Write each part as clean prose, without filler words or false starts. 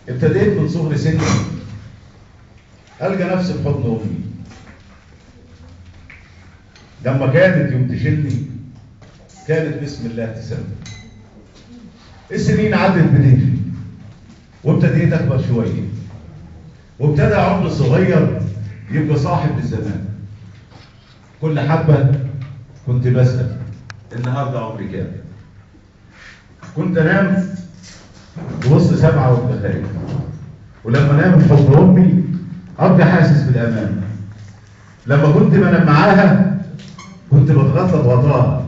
ابتديت من صغر سني ألقى نفسي في حضن أمي. لما كانت يوم تشيلني كانت بسم الله تسمي. السنين عدت بتجري وابتديت أكبر شوية، وابتدى عمر صغير يبقى صاحب للزمان. كل حبة كنت بسأل النهارده عمري كام؟ كنت أنام في وسط 7 وابقى خايف، ولما انام في حضن امي ابقى حاسس بالامان. لما كنت بنام معاها كنت بتغطى بغطاها.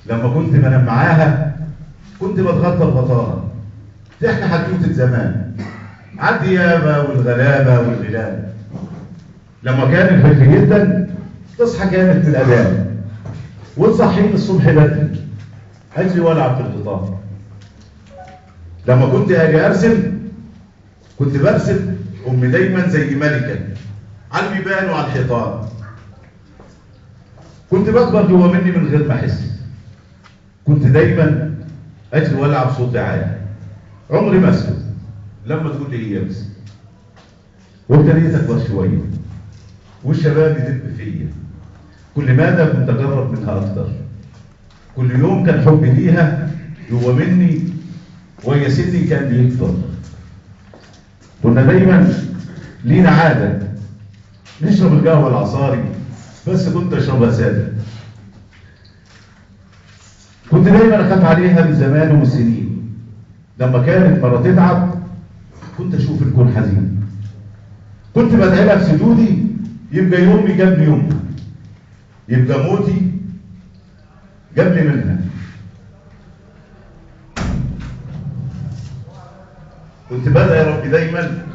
لما كنت بنام معاها كنت بتغطى بغطاها. تحكي حدوته زمان عن الديابه والغلابه والغلال. لما كان الفجر جدا تصحى كانت من الاذان وتصحيني الصبح بدري اجري والعب في الغطاء. لما كنت اجي ارسم كنت برسم امي دايما زي ملكه على البيبان وعلى الحيطان. كنت بكبر جوه مني من غير ما احس. كنت دايما اجري والعب صوتي عالي، عمري ما اسكت لما تقول لي هي بس. وابتديت اكبر شويه والشباب يدب فيا. كل ماذا كنت اقرب منها اكتر. كل يوم كان حبي ليها جوه مني وهي سني كان بيكبر. كنا دايما لينا عاده نشرب القهوه العصاري، بس كنت اشربها ساده. كنت دايما اخاف عليها من زمان ومن سنين. لما كانت مره تتعب كنت اشوف الكون حزين. كنت بدعيلها في سجودي يبقى يومي قبل يومها، يبقى موتي قبل منها. كنت بدعي يا رب دايما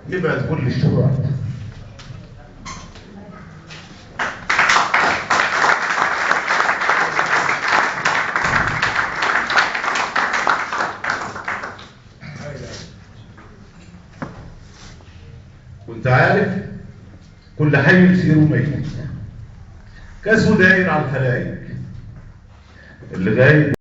يبعد كل الشبهات. كنت عارف كل حي يصير ميت، كاسه داير على الخلايق. اللي غايب